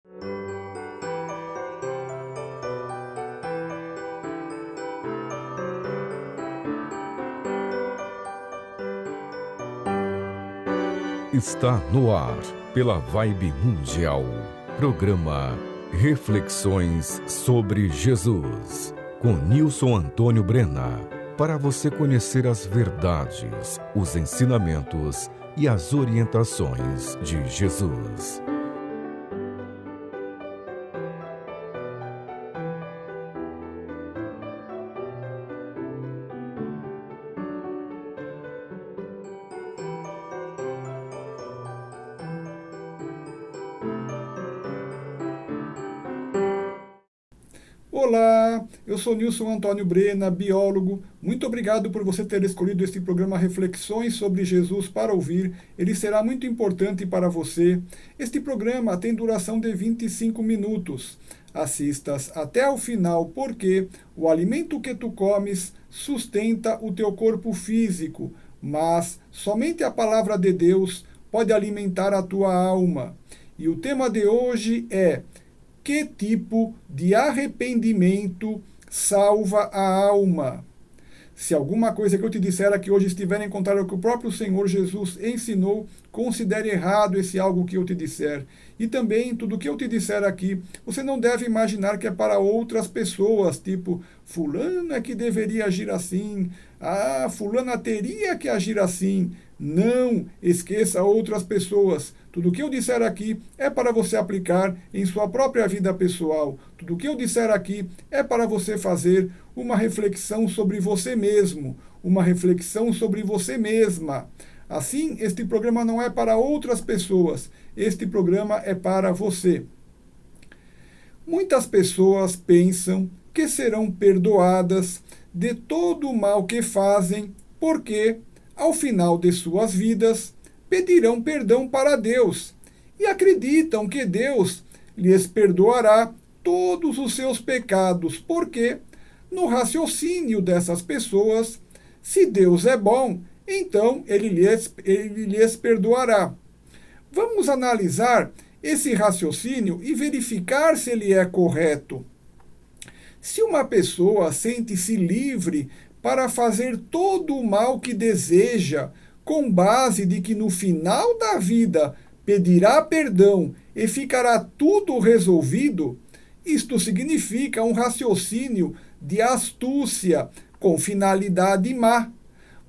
Está no ar, pela Vibe Mundial, programa Reflexões sobre Jesus, com Nilson Antônio Brena, para você conhecer as verdades, os ensinamentos e as orientações de Jesus. Olá, eu sou Nilson Antônio Brena, biólogo. Muito obrigado por você ter escolhido este programa Reflexões sobre Jesus para ouvir. Ele será muito importante para você. Este programa tem duração de 25 minutos. Assistas até o final porque o alimento que tu comes sustenta o teu corpo físico, mas somente a palavra de Deus pode alimentar a tua alma. E o tema de hoje é: que tipo de arrependimento salva a alma? Se alguma coisa que eu te disser aqui hoje estiver em contrário ao que o próprio Senhor Jesus ensinou, considere errado esse algo que eu te disser. E também, tudo que eu te disser aqui, você não deve imaginar que é para outras pessoas, tipo, fulano é que deveria agir assim, fulana teria que agir assim. Não esqueça outras pessoas. Tudo que eu disser aqui é para você aplicar em sua própria vida pessoal. Tudo que eu disser aqui é para você fazer uma reflexão sobre você mesmo, uma reflexão sobre você mesma. Assim, este programa não é para outras pessoas, este programa é para você. Muitas pessoas pensam que serão perdoadas de todo o mal que fazem, porque, ao final de suas vidas, pedirão perdão para Deus e acreditam que Deus lhes perdoará todos os seus pecados, porque, no raciocínio dessas pessoas, se Deus é bom, então ele lhes perdoará. Vamos analisar esse raciocínio e verificar se ele é correto. Se uma pessoa sente-se livre para fazer todo o mal que deseja, com base de que no final da vida pedirá perdão e ficará tudo resolvido, isto significa um raciocínio de astúcia com finalidade má,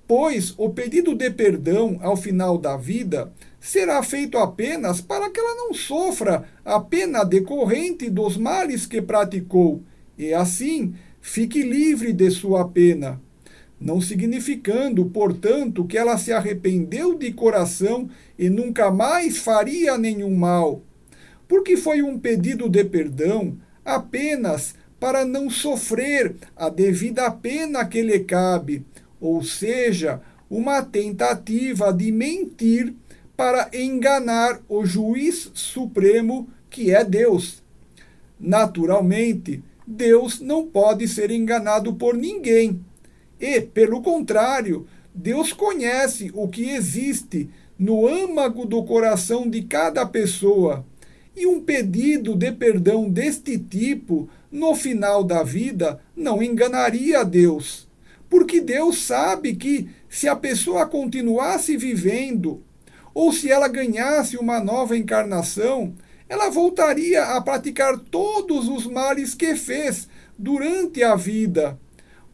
pois o pedido de perdão ao final da vida será feito apenas para que ela não sofra a pena decorrente dos males que praticou e assim fique livre de sua pena, não significando, portanto, que ela se arrependeu de coração e nunca mais faria nenhum mal, porque foi um pedido de perdão apenas para não sofrer a devida pena que lhe cabe, ou seja, uma tentativa de mentir para enganar o juiz supremo que é Deus. Naturalmente, Deus não pode ser enganado por ninguém. E, pelo contrário, Deus conhece o que existe no âmago do coração de cada pessoa. E um pedido de perdão deste tipo, no final da vida, não enganaria a Deus. Porque Deus sabe que, se a pessoa continuasse vivendo, ou se ela ganhasse uma nova encarnação, ela voltaria a praticar todos os males que fez durante a vida,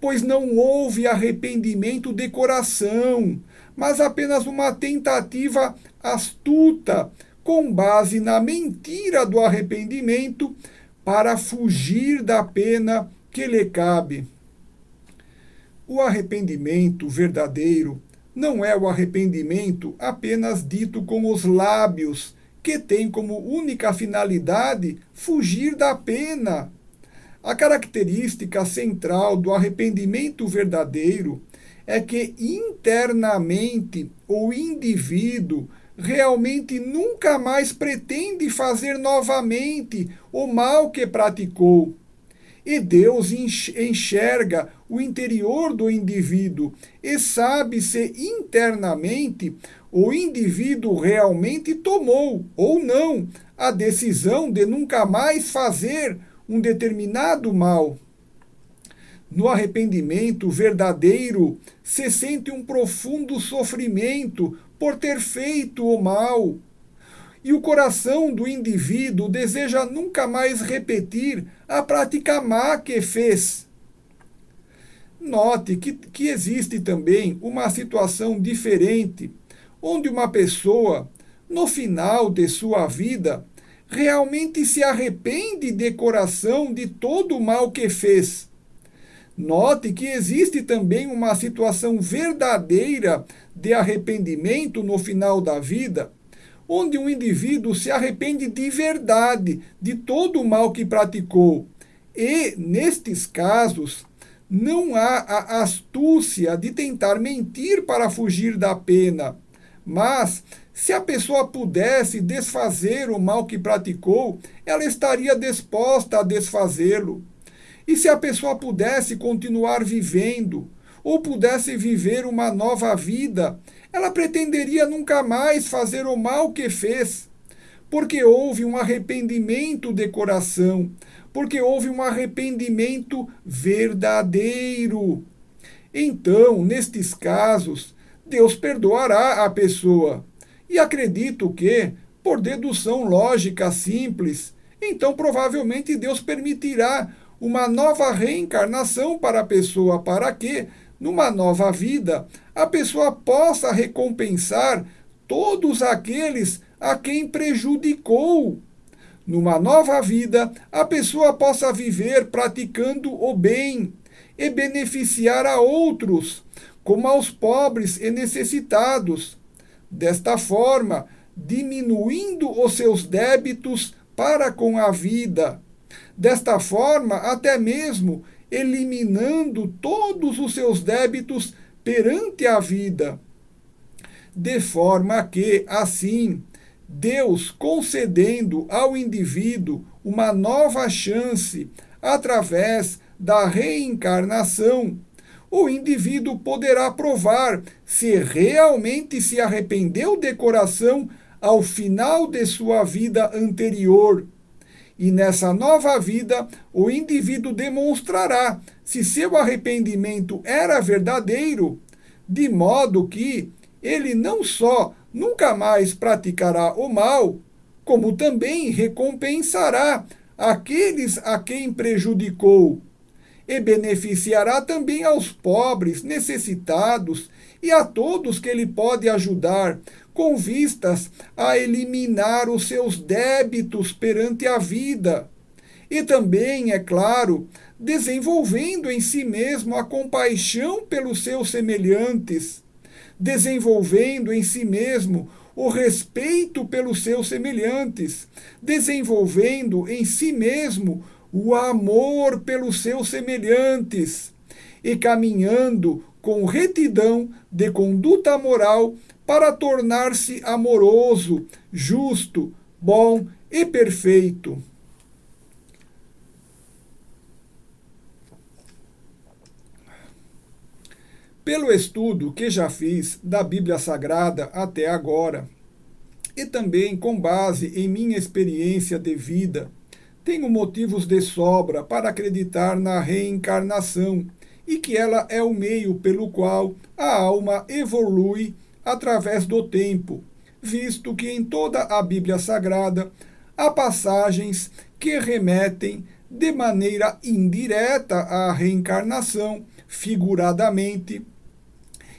pois não houve arrependimento de coração, mas apenas uma tentativa astuta, com base na mentira do arrependimento, para fugir da pena que lhe cabe. O arrependimento verdadeiro não é o arrependimento apenas dito com os lábios, que tem como única finalidade fugir da pena. A característica central do arrependimento verdadeiro é que internamente o indivíduo realmente nunca mais pretende fazer novamente o mal que praticou. E Deus enxerga o interior do indivíduo e sabe se internamente o indivíduo realmente tomou ou não a decisão de nunca mais fazer um determinado mal. No arrependimento verdadeiro, se sente um profundo sofrimento por ter feito o mal. E o coração do indivíduo deseja nunca mais repetir a prática má que fez. Note que existe também uma situação diferente, onde uma pessoa, no final de sua vida, realmente se arrepende de coração de todo o mal que fez. Note que existe também uma situação verdadeira de arrependimento no final da vida, onde um indivíduo se arrepende de verdade de todo o mal que praticou. E, nestes casos, não há a astúcia de tentar mentir para fugir da pena. Mas, se a pessoa pudesse desfazer o mal que praticou, ela estaria disposta a desfazê-lo. E se a pessoa pudesse continuar vivendo, ou pudesse viver uma nova vida, ela pretenderia nunca mais fazer o mal que fez, porque houve um arrependimento de coração, porque houve um arrependimento verdadeiro. Então, nestes casos, Deus perdoará a pessoa. E acredito que, por dedução lógica simples, então provavelmente Deus permitirá uma nova reencarnação para a pessoa, para que, numa nova vida, a pessoa possa recompensar todos aqueles a quem prejudicou. Numa nova vida, a pessoa possa viver praticando o bem e beneficiar a outros, como aos pobres e necessitados. Desta forma, diminuindo os seus débitos para com a vida. Desta forma, até mesmo eliminando todos os seus débitos perante a vida. De forma que, assim, Deus concedendo ao indivíduo uma nova chance através da reencarnação, o indivíduo poderá provar se realmente se arrependeu de coração ao final de sua vida anterior. E nessa nova vida, o indivíduo demonstrará se seu arrependimento era verdadeiro, de modo que ele não só nunca mais praticará o mal, como também recompensará aqueles a quem prejudicou, e beneficiará também aos pobres, necessitados e a todos que ele pode ajudar, com vistas a eliminar os seus débitos perante a vida. E também, é claro, desenvolvendo em si mesmo a compaixão pelos seus semelhantes, desenvolvendo em si mesmo o respeito pelos seus semelhantes, desenvolvendo em si mesmo o amor pelos seus semelhantes e caminhando com retidão de conduta moral para tornar-se amoroso, justo, bom e perfeito. Pelo estudo que já fiz da Bíblia Sagrada até agora, e também com base em minha experiência de vida, tenho motivos de sobra para acreditar na reencarnação e que ela é o meio pelo qual a alma evolui através do tempo, visto que em toda a Bíblia Sagrada há passagens que remetem de maneira indireta à reencarnação, figuradamente,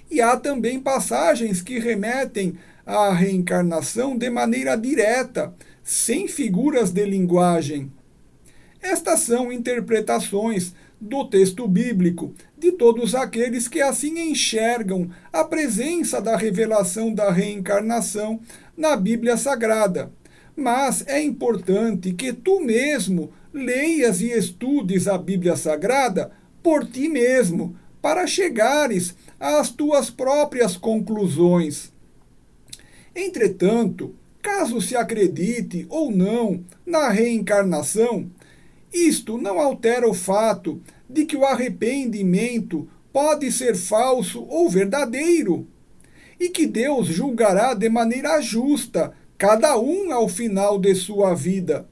e há também passagens que remetem à reencarnação de maneira direta, sem figuras de linguagem. Estas são interpretações do texto bíblico de todos aqueles que assim enxergam a presença da revelação da reencarnação na Bíblia Sagrada. Mas é importante que tu mesmo leias e estudes a Bíblia Sagrada por ti mesmo, para chegares às tuas próprias conclusões. Entretanto, caso se acredite ou não na reencarnação, isto não altera o fato de que o arrependimento pode ser falso ou verdadeiro, e que Deus julgará de maneira justa cada um ao final de sua vida.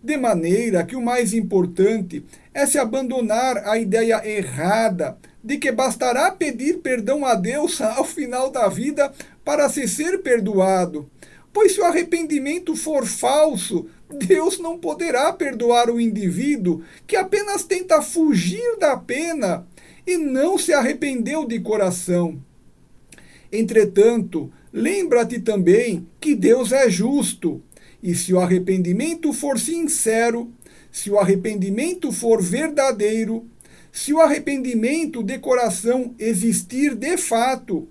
De maneira que o mais importante é se abandonar a ideia errada de que bastará pedir perdão a Deus ao final da vida para se ser perdoado. Pois se o arrependimento for falso, Deus não poderá perdoar o indivíduo que apenas tenta fugir da pena e não se arrependeu de coração. Entretanto, lembra-te também que Deus é justo, e se o arrependimento for sincero, se o arrependimento for verdadeiro, se o arrependimento de coração existir de fato,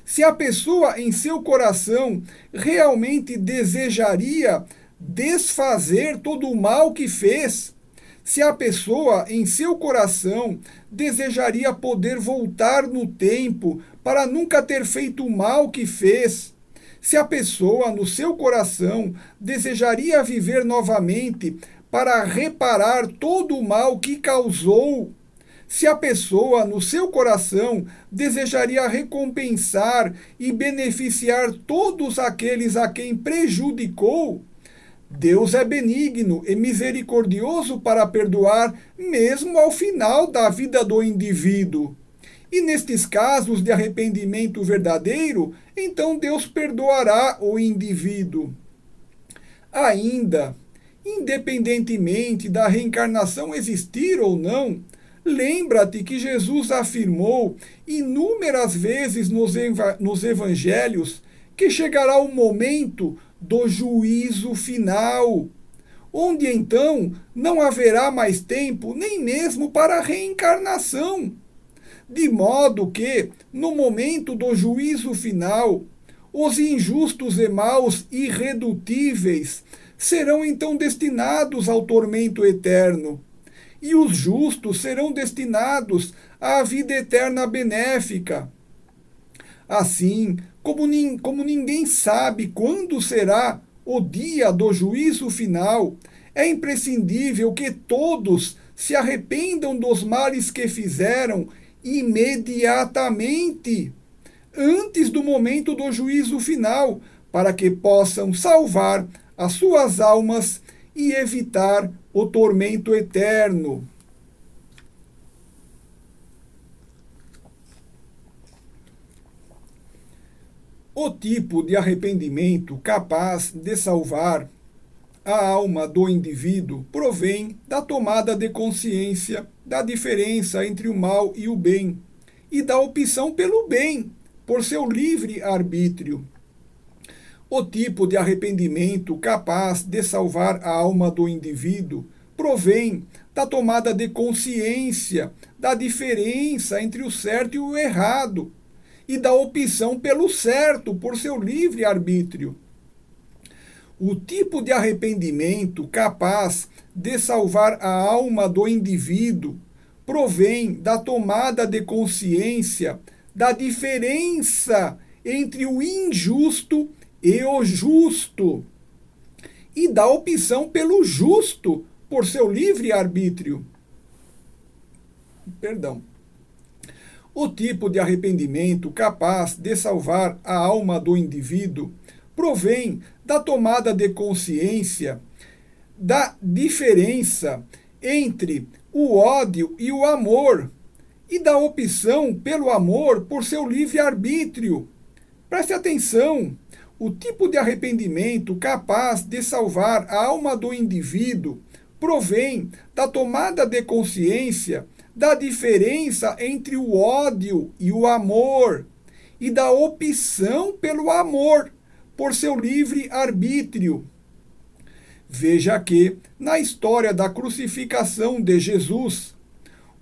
se a pessoa em seu coração realmente desejaria desfazer todo o mal que fez, se a pessoa em seu coração desejaria poder voltar no tempo para nunca ter feito o mal que fez, se a pessoa no seu coração desejaria viver novamente para reparar todo o mal que causou, se a pessoa no seu coração desejaria recompensar e beneficiar todos aqueles a quem prejudicou, Deus é benigno e misericordioso para perdoar mesmo ao final da vida do indivíduo. E nestes casos de arrependimento verdadeiro, então Deus perdoará o indivíduo. Ainda, independentemente da reencarnação existir ou não, lembra-te que Jesus afirmou inúmeras vezes nos evangelhos que chegará o momento do juízo final, onde então não haverá mais tempo nem mesmo para a reencarnação. De modo que, no momento do juízo final, os injustos e maus irredutíveis serão então destinados ao tormento eterno, e os justos serão destinados à vida eterna benéfica. Assim, como ninguém sabe quando será o dia do juízo final, é imprescindível que todos se arrependam dos males que fizeram imediatamente, antes do momento do juízo final, para que possam salvar as suas almas e evitar o tormento eterno. O tipo de arrependimento capaz de salvar a alma do indivíduo provém da tomada de consciência da diferença entre o mal e o bem, e da opção pelo bem, por seu livre arbítrio. O tipo de arrependimento capaz de salvar a alma do indivíduo provém da tomada de consciência da diferença entre o certo e o errado, e da opção pelo certo por seu livre arbítrio. O tipo de arrependimento capaz de salvar a alma do indivíduo provém da tomada de consciência da diferença entre o injusto e o justo, e da opção pelo justo por seu livre arbítrio. O tipo de arrependimento capaz de salvar a alma do indivíduo provém da tomada de consciência da diferença entre o ódio e o amor, e da opção pelo amor por seu livre-arbítrio. Preste atenção, o tipo de arrependimento capaz de salvar a alma do indivíduo provém da tomada de consciência da diferença entre o ódio e o amor, e da opção pelo amor, por seu livre arbítrio. Veja que, na história da crucificação de Jesus,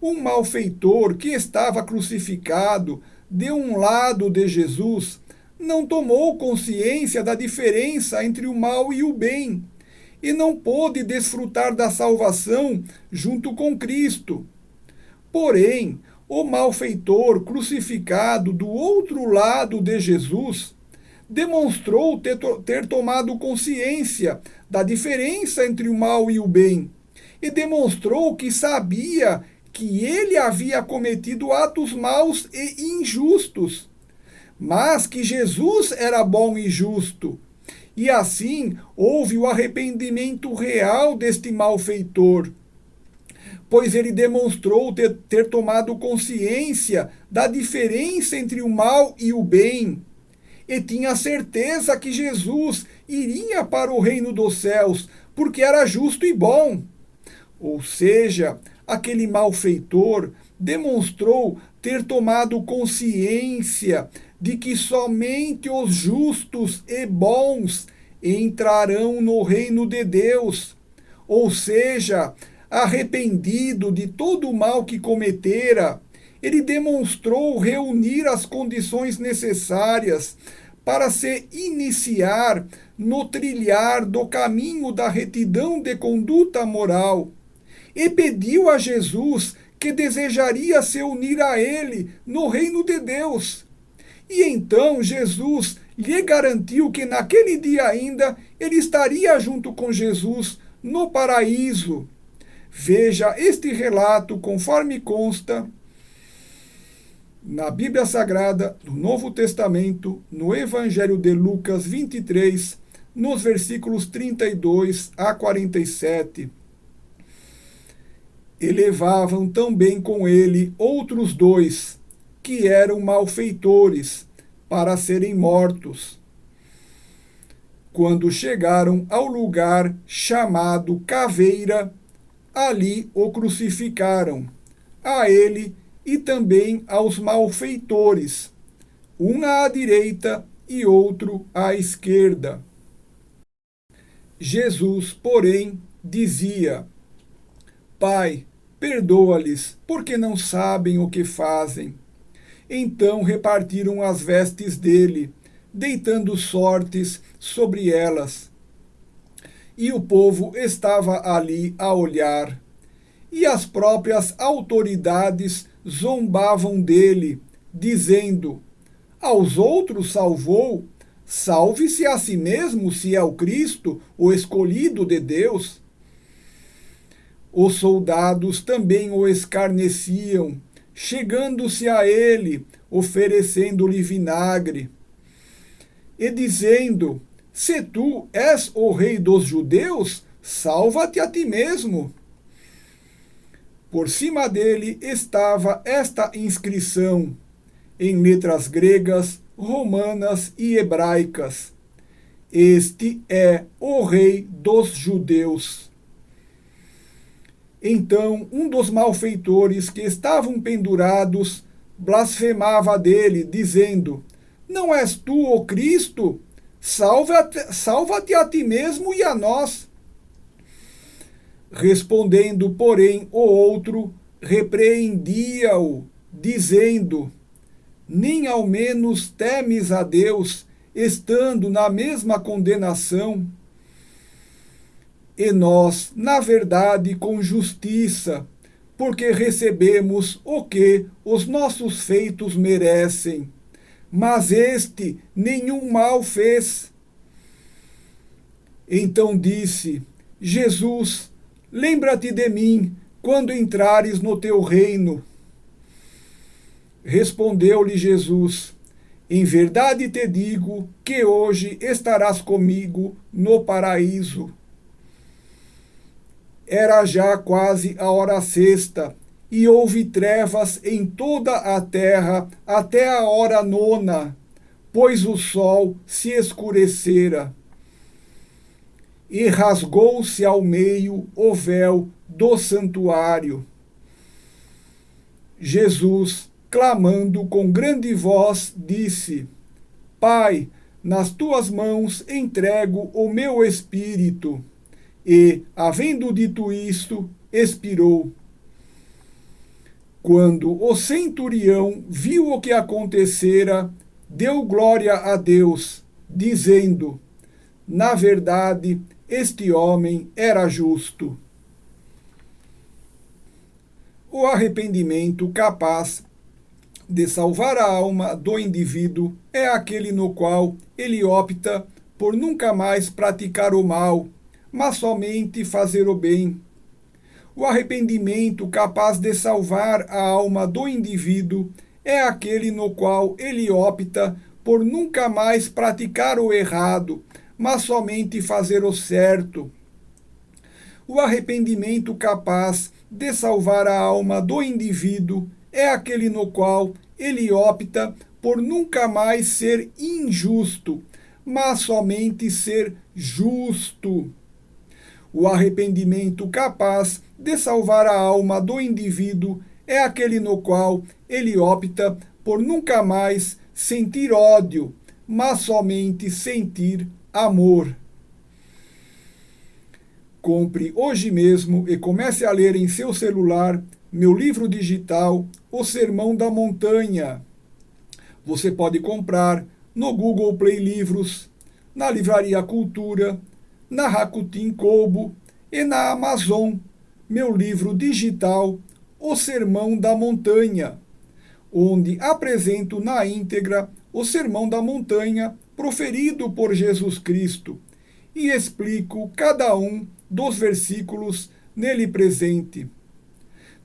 um malfeitor que estava crucificado de um lado de Jesus não tomou consciência da diferença entre o mal e o bem, e não pôde desfrutar da salvação junto com Cristo. Porém, o malfeitor crucificado do outro lado de Jesus demonstrou ter tomado consciência da diferença entre o mal e o bem, e demonstrou que sabia que ele havia cometido atos maus e injustos, mas que Jesus era bom e justo, E assim houve o arrependimento real deste malfeitor, pois ele demonstrou ter tomado consciência da diferença entre o mal e o bem, e tinha certeza que Jesus iria para o reino dos céus, porque era justo e bom. Ou seja, aquele malfeitor demonstrou ter tomado consciência de que somente os justos e bons entrarão no reino de Deus. Ou seja, arrependido de todo o mal que cometera, ele demonstrou reunir as condições necessárias para se iniciar no trilhar do caminho da retidão de conduta moral, e pediu a Jesus que desejaria se unir a ele no reino de Deus. E então Jesus lhe garantiu que naquele dia ainda ele estaria junto com Jesus no paraíso. Veja este relato conforme consta na Bíblia Sagrada, no Novo Testamento, no Evangelho de Lucas 23, nos versículos 32 a 47. E levavam também com ele outros dois, que eram malfeitores, para serem mortos. Quando chegaram ao lugar chamado Caveira, ali o crucificaram, a ele e também aos malfeitores, um à direita e outro à esquerda. Jesus, porém, dizia: Pai, perdoa-lhes, porque não sabem o que fazem. Então repartiram as vestes dele, deitando sortes sobre elas. E o povo estava ali a olhar. E as próprias autoridades zombavam dele, dizendo: Aos outros salvou, salve-se a si mesmo, se é o Cristo, o escolhido de Deus. Os soldados também o escarneciam, chegando-se a ele, oferecendo-lhe vinagre, e dizendo: Se tu és o rei dos judeus, salva-te a ti mesmo. Por cima dele estava esta inscrição, em letras gregas, romanas e hebraicas: Este é o rei dos judeus. Então um dos malfeitores que estavam pendurados blasfemava dele, dizendo: Não és tu o Cristo? Salva-te a ti mesmo e a nós. Respondendo, porém, o outro repreendia-o, dizendo: Nem ao menos temes a Deus, estando na mesma condenação? E nós, na verdade, com justiça, porque recebemos o que os nossos feitos merecem. Mas este nenhum mal fez. Então disse: Jesus, lembra-te de mim quando entrares no teu reino. Respondeu-lhe Jesus: Em verdade te digo que hoje estarás comigo no paraíso. Era já quase a hora sexta, e houve trevas em toda a terra até a hora nona, pois o sol se escurecera. E rasgou-se ao meio o véu do santuário. Jesus, clamando com grande voz, disse: Pai, nas tuas mãos entrego o meu espírito. E, havendo dito isto, expirou. Quando o centurião viu o que acontecera, deu glória a Deus, dizendo: Na verdade, este homem era justo. O arrependimento capaz de salvar a alma do indivíduo é aquele no qual ele opta por nunca mais praticar o mal, mas somente fazer o bem. O arrependimento capaz de salvar a alma do indivíduo é aquele no qual ele opta por nunca mais praticar o errado, mas somente fazer o certo. O arrependimento capaz de salvar a alma do indivíduo é aquele no qual ele opta por nunca mais ser injusto, mas somente ser justo. O arrependimento capaz de salvar a alma do indivíduo é aquele no qual ele opta por nunca mais sentir ódio, mas somente sentir amor. Compre hoje mesmo e comece a ler em seu celular meu livro digital, O Sermão da Montanha. Você pode comprar no Google Play Livros, na Livraria Cultura, na Rakuten Kobo e na Amazon, meu livro digital, O Sermão da Montanha, onde apresento na íntegra o Sermão da Montanha proferido por Jesus Cristo e explico cada um dos versículos nele presente.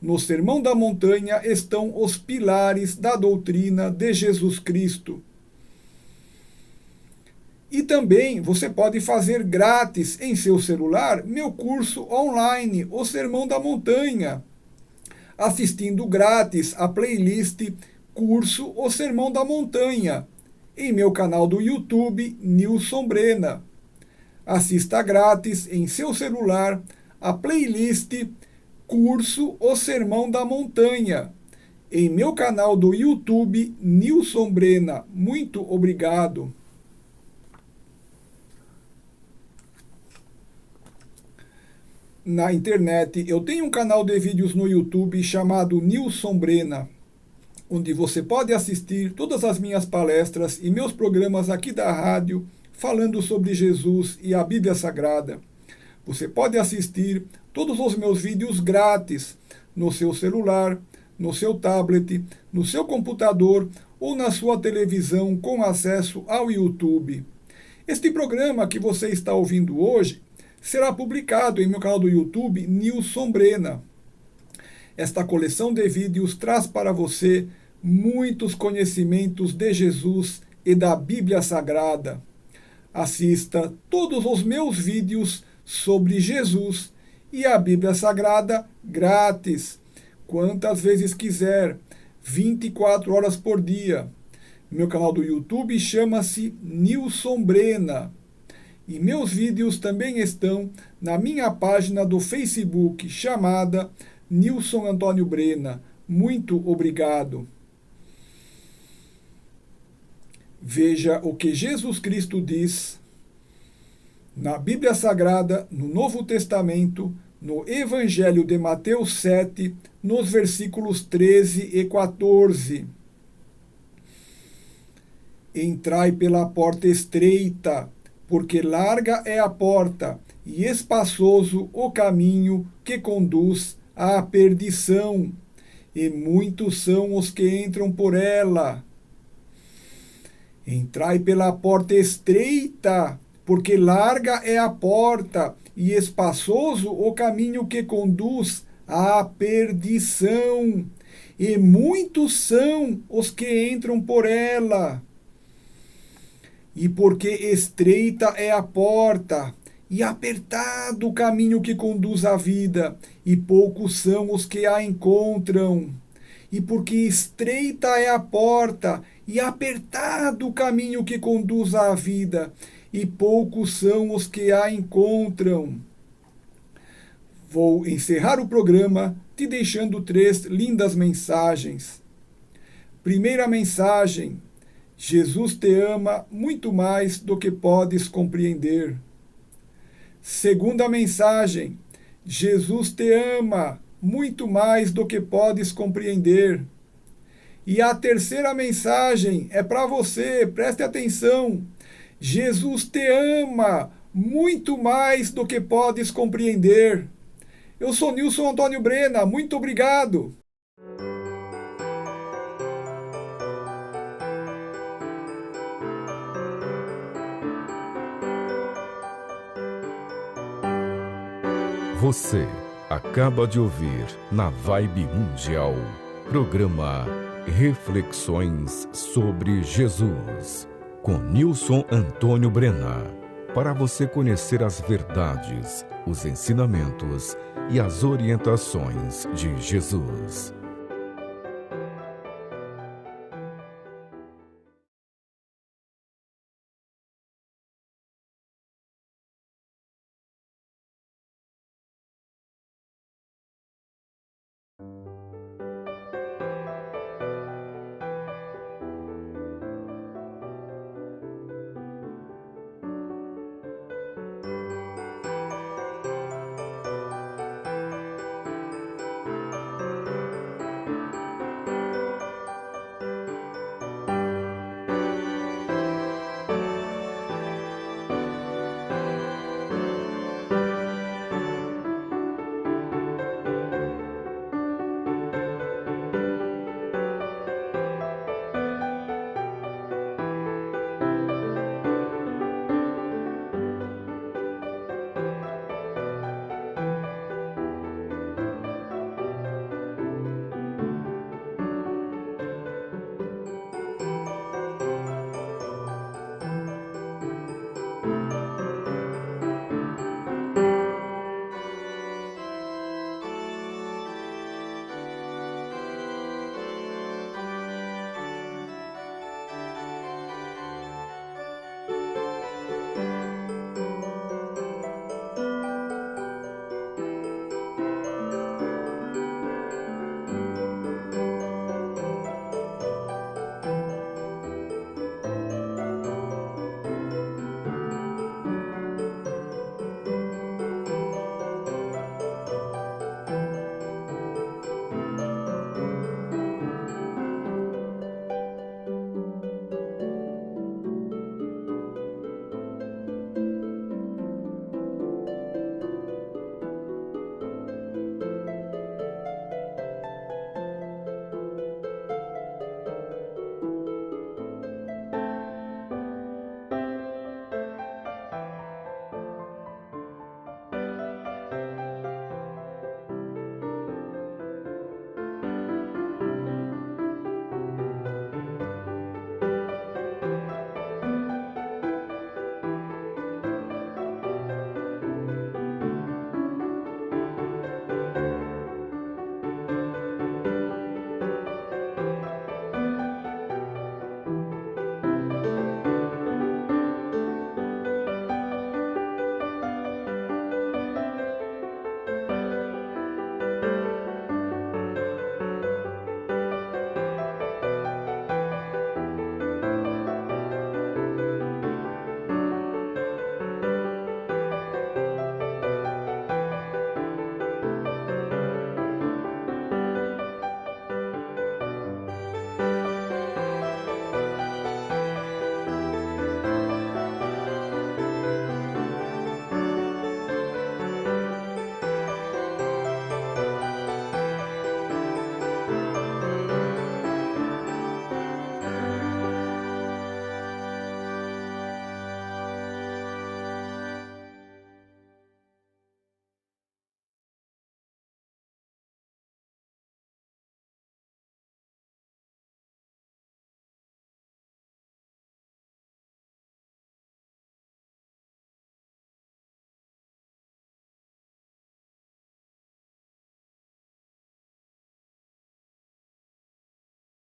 No Sermão da Montanha estão os pilares da doutrina de Jesus Cristo. E também você pode fazer grátis em seu celular meu curso online, O Sermão da Montanha, assistindo grátis a playlist Curso O Sermão da Montanha, em meu canal do YouTube, Nilson Brena. Assista grátis em seu celular a playlist Curso O Sermão da Montanha, em meu canal do YouTube, Nilson Brena. Muito obrigado. Na internet, eu tenho um canal de vídeos no YouTube chamado Nilson Brena, onde você pode assistir todas as minhas palestras e meus programas aqui da rádio, falando sobre Jesus e a Bíblia Sagrada. Você pode assistir todos os meus vídeos grátis no seu celular, no seu tablet, no seu computador ou na sua televisão com acesso ao YouTube. Este programa que você está ouvindo hoje será publicado em meu canal do YouTube, Nilson Brena. Esta coleção de vídeos traz para você muitos conhecimentos de Jesus e da Bíblia Sagrada. Assista todos os meus vídeos sobre Jesus e a Bíblia Sagrada grátis, quantas vezes quiser, 24 horas por dia. Meu canal do YouTube chama-se Nilson Brena. E meus vídeos também estão na minha página do Facebook, chamada Nilson Antônio Brena. Muito obrigado. Veja o que Jesus Cristo diz na Bíblia Sagrada, no Novo Testamento, no Evangelho de Mateus 7, nos versículos 13 e 14. Entrai pela porta estreita, porque larga é a porta e espaçoso o caminho que conduz à perdição, e muitos são os que entram por ela. Entrai pela porta estreita, porque larga é a porta e espaçoso o caminho que conduz à perdição, e muitos são os que entram por ela. E porque estreita é a porta, e apertado o caminho que conduz à vida, e poucos são os que a encontram. E porque estreita é a porta, e apertado o caminho que conduz à vida, e poucos são os que a encontram. Vou encerrar o programa te deixando 3 lindas mensagens. Primeira mensagem: Jesus te ama muito mais do que podes compreender. Segunda mensagem: Jesus te ama muito mais do que podes compreender. E a terceira mensagem é para você, preste atenção. Jesus te ama muito mais do que podes compreender. Eu sou Nilson Antônio Brena, muito obrigado. Você acaba de ouvir na Vibe Mundial, programa Reflexões sobre Jesus, com Nilson Antônio Brena. para você conhecer as verdades, os ensinamentos e as orientações de Jesus.